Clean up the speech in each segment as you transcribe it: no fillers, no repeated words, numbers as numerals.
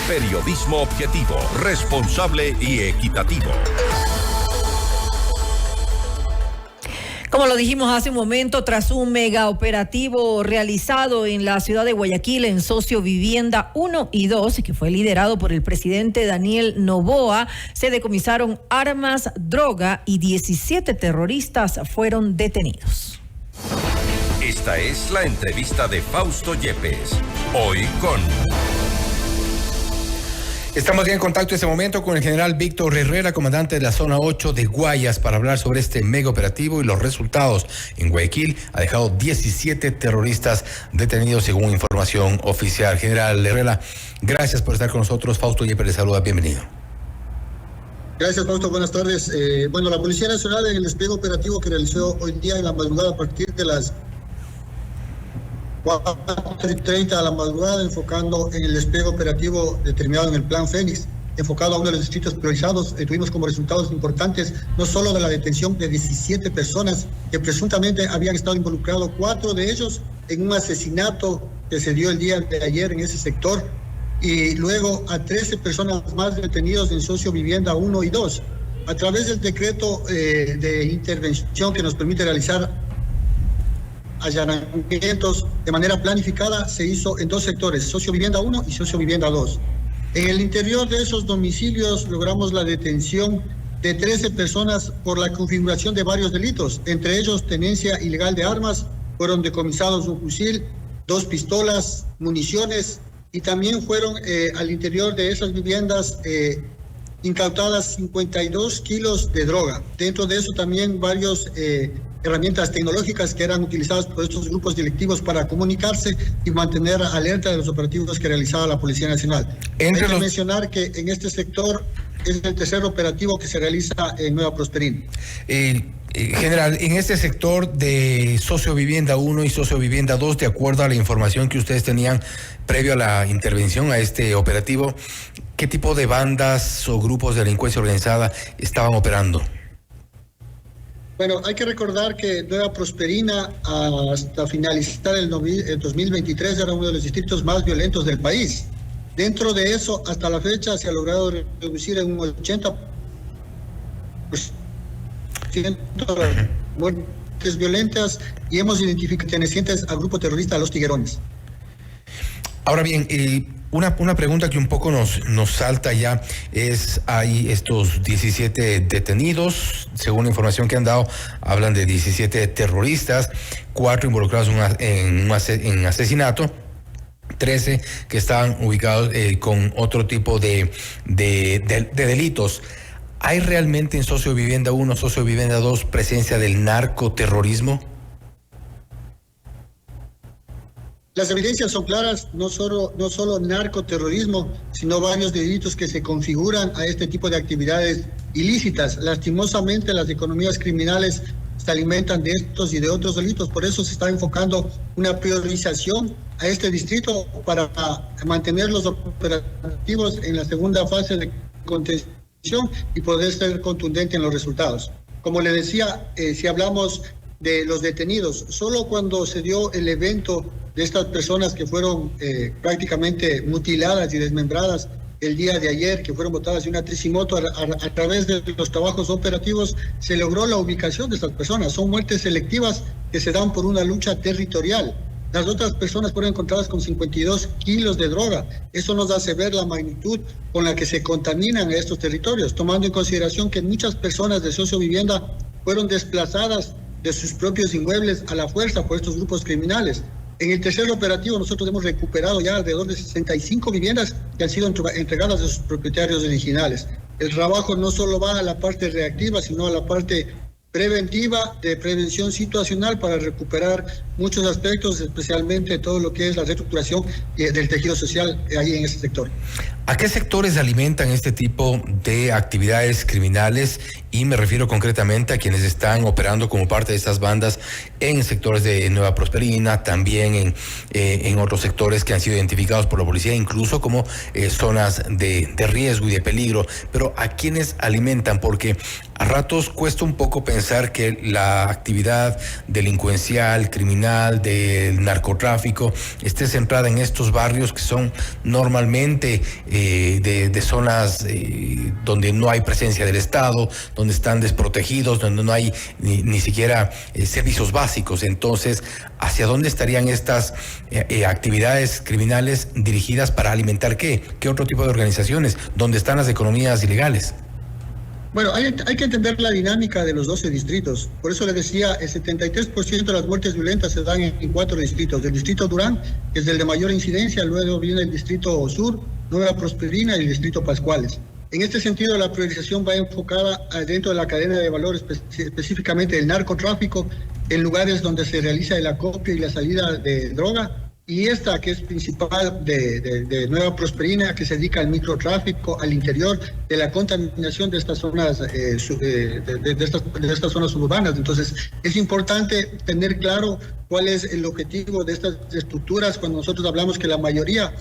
Periodismo objetivo, responsable y equitativo. Como lo dijimos hace un momento, tras un mega operativo realizado en la ciudad de Guayaquil en Socio Vivienda 1 y 2, que fue liderado por el presidente Daniel Noboa, se decomisaron armas, droga y 17 terroristas fueron detenidos. Esta es la entrevista de Fausto Yepes. Hoy con... Estamos ya en contacto en este momento con el general Víctor Herrera, comandante de la zona 8 de Guayas, para hablar sobre este mega operativo y los resultados. En Guayaquil ha dejado 17 terroristas detenidos según información oficial. General Herrera, gracias por estar con nosotros. Fausto Yepes le saluda, bienvenido. Gracias, Fausto, buenas tardes. La Policía Nacional, en el despliegue operativo que realizó hoy día en la madrugada a partir de las 4:30 de la madrugada, enfocando en el despliegue operativo determinado en el Plan Fénix, enfocado a uno de los distritos priorizados, tuvimos como resultados importantes no solo de la detención de 17 personas que presuntamente habían estado involucrados, 4 de ellos en un asesinato que se dio el día de ayer en ese sector, y luego a 13 personas más detenidos en Socio Vivienda 1 y 2. A través del decreto de intervención que nos permite realizar allanamientos de manera planificada, se hizo en 2 sectores, Socio Vivienda 1 y Socio Vivienda 2. En el interior de esos domicilios logramos la detención de 13 personas por la configuración de varios delitos, entre ellos tenencia ilegal de armas. Fueron decomisados un fusil, 2 pistolas, municiones, y también fueron al interior de esas viviendas incautadas 52 kilos de droga. Dentro de eso también varios herramientas tecnológicas que eran utilizadas por estos grupos delictivos para comunicarse y mantener alerta de los operativos que realizaba la Policía Nacional. Hay que mencionar que en este sector es el tercer operativo que se realiza en Nueva Prosperina. General, en este sector de Socio Vivienda 1 y Socio Vivienda 2, de acuerdo a la información que ustedes tenían previo a la intervención a este operativo, ¿qué tipo de bandas o grupos de delincuencia organizada estaban operando? Bueno, hay que recordar que Nueva Prosperina, hasta finalizar el 2023, era uno de los distritos más violentos del país. Dentro de eso, hasta la fecha, se ha logrado reducir en un 80% las muertes violentas, y hemos identificado pertenecientes al grupo terrorista Los Tiguerones. Ahora bien, una pregunta que un poco nos salta ya es, hay estos 17 detenidos, según la información que han dado, hablan de 17 terroristas, 4 involucrados en asesinato, 13 que estaban ubicados con otro tipo de delitos. ¿Hay realmente en Socio Vivienda 1, Socio Vivienda 2 presencia del narcoterrorismo? Las evidencias son claras, no solo narcoterrorismo, sino varios delitos que se configuran a este tipo de actividades ilícitas. Lastimosamente, las economías criminales se alimentan de estos y de otros delitos, por eso se está enfocando una priorización a este distrito para mantener los operativos en la segunda fase de contención y poder ser contundente en los resultados. Como le decía, si hablamos de los detenidos, solo cuando se dio el evento de estas personas que fueron prácticamente mutiladas y desmembradas el día de ayer, que fueron botadas de una tricimoto, a través de los trabajos operativos se logró la ubicación de estas personas. Son muertes selectivas que se dan por una lucha territorial. Las otras personas fueron encontradas con 52 kilos de droga. Eso nos hace ver la magnitud con la que se contaminan estos territorios, tomando en consideración que muchas personas de Socio Vivienda fueron desplazadas de sus propios inmuebles a la fuerza por estos grupos criminales. En el tercer operativo nosotros hemos recuperado ya alrededor de 65 viviendas que han sido entregadas a sus propietarios originales. El trabajo no solo va a la parte reactiva, sino a la parte preventiva, de prevención situacional, para recuperar muchos aspectos, especialmente todo lo que es la reestructuración del tejido social ahí en ese sector. ¿A qué sectores alimentan este tipo de actividades criminales y me refiero concretamente a quienes están operando como parte de estas bandas en sectores de Nueva Prosperina, también en otros sectores que han sido identificados por la policía, incluso como zonas de riesgo y de peligro. Pero ¿a quiénes alimentan? Porque a ratos cuesta un poco pensar que la actividad delincuencial, criminal, del narcotráfico esté centrada en estos barrios que son normalmente de zonas donde no hay presencia del Estado, donde están desprotegidos, donde no hay ni siquiera servicios básicos. Entonces, ¿hacia dónde estarían estas actividades criminales dirigidas para alimentar qué? ¿Qué otro tipo de organizaciones? ¿Dónde están las economías ilegales? Bueno, hay que entender la dinámica de los 12 distritos. Por eso les decía, el 73% de las muertes violentas se dan en 4 distritos. El distrito Durán, que es el de mayor incidencia, luego viene el distrito Sur, Nueva Prosperina y el distrito Pascuales. En este sentido, la priorización va enfocada dentro de la cadena de valor, específicamente el narcotráfico, en lugares donde se realiza el acopio y la salida de droga. Y esta, que es principal de Nueva Prosperina, que se dedica al microtráfico, al interior, de la contaminación de estas zonas, de estas zonas suburbanas. Entonces, es importante tener claro cuál es el objetivo de estas estructuras cuando nosotros hablamos que la mayoría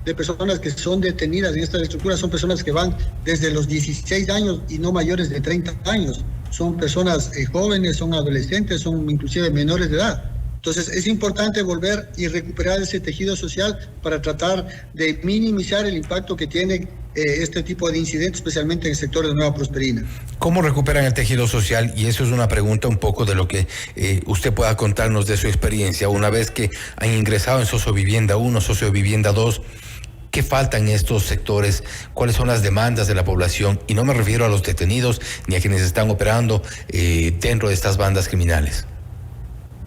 de personas que son detenidas en estas estructuras son personas que van desde los 16 años y no mayores de 30 años. Son personas jóvenes, son adolescentes, son inclusive menores de edad. Entonces es importante volver y recuperar ese tejido social para tratar de minimizar el impacto que tiene este tipo de incidentes, especialmente en el sector de Nueva Prosperina. ¿Cómo recuperan el tejido social? Y eso es una pregunta un poco de lo que usted pueda contarnos de su experiencia. Una vez que han ingresado en Sociovivienda 1, Sociovivienda 2, ¿qué falta en estos sectores? ¿Cuáles son las demandas de la población? Y no me refiero a los detenidos ni a quienes están operando dentro de estas bandas criminales.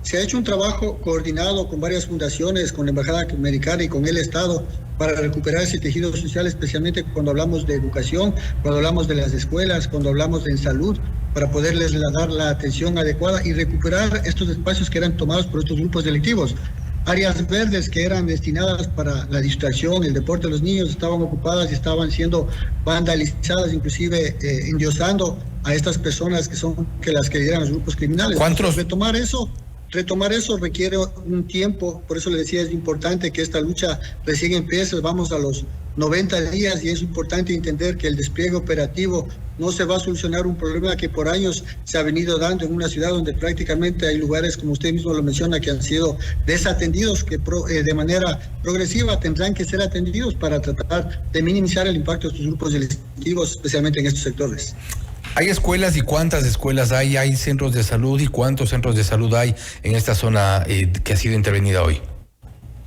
Se ha hecho un trabajo coordinado con varias fundaciones, con la Embajada Americana y con el Estado para recuperar ese tejido social, especialmente cuando hablamos de educación, cuando hablamos de las escuelas, cuando hablamos de salud, para poderles dar la atención adecuada y recuperar estos espacios que eran tomados por estos grupos delictivos. Áreas verdes que eran destinadas para la distracción, el deporte de los niños, estaban ocupadas y estaban siendo vandalizadas, inclusive endiosando a estas personas que las que lideran los grupos criminales. ¿Cuántos? Retomar eso requiere un tiempo, por eso le decía, es importante que esta lucha recién empiece, vamos a los 90 días y es importante entender que el despliegue operativo no se va a solucionar un problema que por años se ha venido dando en una ciudad donde prácticamente hay lugares, como usted mismo lo menciona, que han sido desatendidos, que de manera progresiva tendrán que ser atendidos para tratar de minimizar el impacto de estos grupos delictivos, especialmente en estos sectores. ¿Hay escuelas y cuántas escuelas hay? ¿Hay centros de salud y cuántos centros de salud hay en esta zona que ha sido intervenida hoy?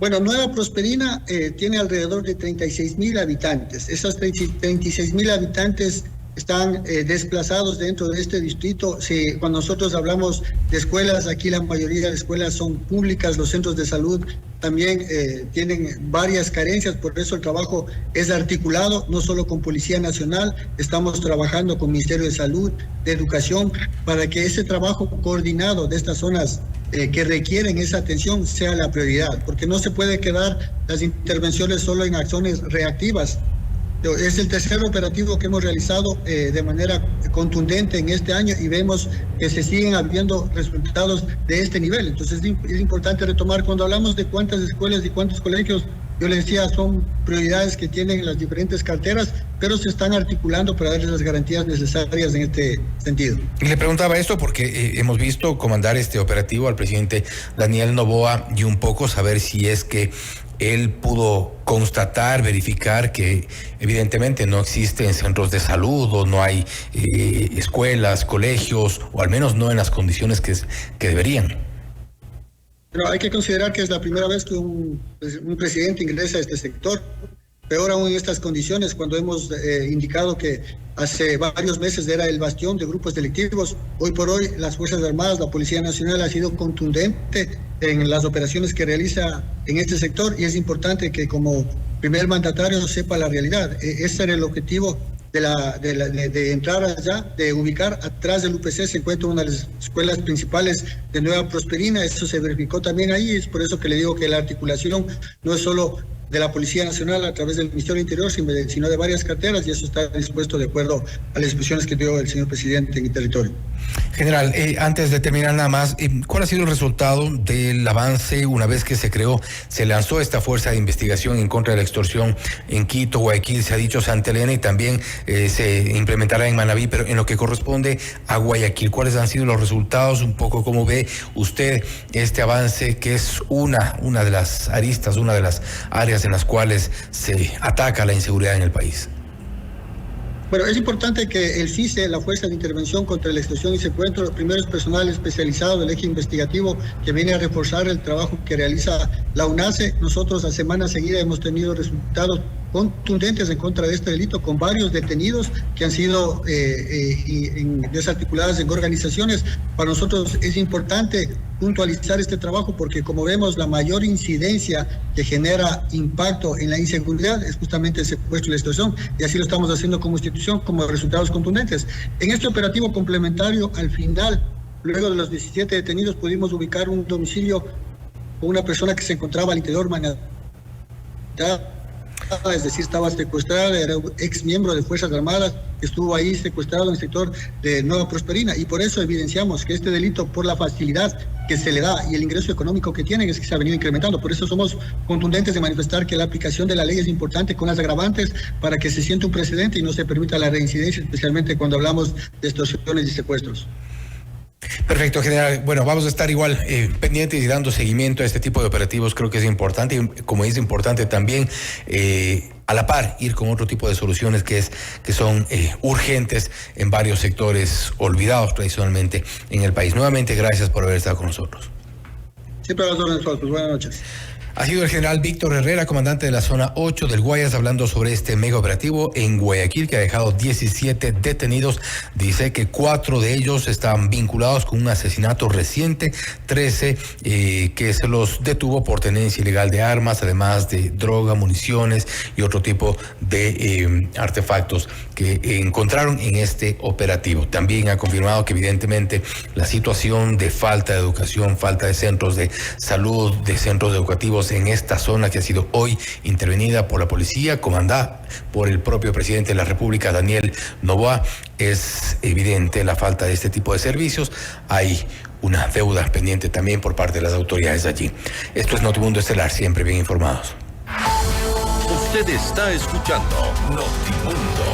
Bueno, Nueva Prosperina tiene alrededor de 36,000 habitantes. Esas 36,000 habitantes están desplazados dentro de este distrito. Cuando nosotros hablamos de escuelas, aquí la mayoría de escuelas son públicas, los centros de salud también tienen varias carencias, por eso el trabajo es articulado, no solo con Policía Nacional, estamos trabajando con Ministerio de Salud, de Educación, para que ese trabajo coordinado de estas zonas que requieren esa atención sea la prioridad, porque no se puede quedar las intervenciones solo en acciones reactivas. Es el tercer operativo que hemos realizado de manera contundente en este año y vemos que se siguen habiendo resultados de este nivel. Entonces es importante retomar, cuando hablamos de cuántas escuelas y cuántos colegios, yo les decía, son prioridades que tienen las diferentes carteras, pero se están articulando para darles las garantías necesarias en este sentido. Y le preguntaba esto porque hemos visto comandar este operativo al presidente Daniel Noboa y un poco saber si es que él pudo constatar, verificar que evidentemente no existen centros de salud o no hay escuelas, colegios, o al menos no en las condiciones que deberían. Pero hay que considerar que es la primera vez que un presidente ingresa a este sector. Peor aún en estas condiciones, cuando hemos indicado que hace varios meses era el bastión de grupos delictivos. Hoy por hoy las Fuerzas Armadas, la Policía Nacional ha sido contundente en las operaciones que realiza en este sector y es importante que como primer mandatario sepa la realidad. Ese era el objetivo de entrar allá, de ubicar atrás del UPC se encuentra una de las escuelas principales de Nueva Prosperina. Eso se verificó también ahí, es por eso que le digo que la articulación no es solo de la Policía Nacional a través del Ministerio del Interior, sino de varias carteras, y eso está dispuesto de acuerdo a las instrucciones que dio el señor presidente en el territorio. General, antes de terminar nada más, ¿cuál ha sido el resultado del avance una vez que se lanzó esta fuerza de investigación en contra de la extorsión en Quito, Guayaquil, se ha dicho Santa Elena, y también se implementará en Manabí, pero en lo que corresponde a Guayaquil, ¿cuáles han sido los resultados? Un poco cómo ve usted este avance, que es una de las aristas, una de las áreas en las cuales se ataca la inseguridad en el país. Bueno, es importante que el FICE, la Fuerza de Intervención contra la Extorsión y Secuestro, primero es personal especializado del eje investigativo que viene a reforzar el trabajo que realiza la UNACE. Nosotros a semana seguida hemos tenido resultados contundentes en contra de este delito, con varios detenidos que han sido desarticulados en organizaciones. Para nosotros es importante puntualizar este trabajo porque, como vemos, la mayor incidencia que genera impacto en la inseguridad es justamente el secuestro y la extorsión, y así lo estamos haciendo como institución, como resultados contundentes. En este operativo complementario, al final, luego de los 17 detenidos, pudimos ubicar un domicilio con una persona que se encontraba al interior es decir, estaba secuestrada, era un ex miembro de Fuerzas Armadas, que estuvo ahí secuestrado en el sector de Nueva Prosperina, y por eso evidenciamos que este delito, por la facilidad que se le da y el ingreso económico que tienen, es que se ha venido incrementando. Por eso somos contundentes de manifestar que la aplicación de la ley es importante, con las agravantes, para que se sienta un precedente y no se permita la reincidencia, especialmente cuando hablamos de extorsiones y secuestros. Perfecto, general. Bueno, vamos a estar igual pendientes y dando seguimiento a este tipo de operativos. Creo que es importante, y como es importante también a la par ir con otro tipo de soluciones que son urgentes en varios sectores olvidados tradicionalmente en el país. Nuevamente, gracias por haber estado con nosotros. Siempre a las órdenes, pues buenas noches. Ha sido el general Víctor Herrera, comandante de la zona 8 del Guayas, hablando sobre este mega operativo en Guayaquil que ha dejado 17 detenidos. Dice que 4 de ellos están vinculados con un asesinato reciente, 13 que se los detuvo por tenencia ilegal de armas, además de droga, municiones y otro tipo de artefactos que encontraron en este operativo. También ha confirmado que evidentemente la situación de falta de educación, falta de centros de salud, de centros educativos en esta zona que ha sido hoy intervenida por la policía, comandada por el propio presidente de la República, Daniel Noboa, es evidente la falta de este tipo de servicios. Hay una deuda pendiente también por parte de las autoridades allí. Esto es Notimundo Estelar, siempre bien informados. Usted está escuchando Notimundo.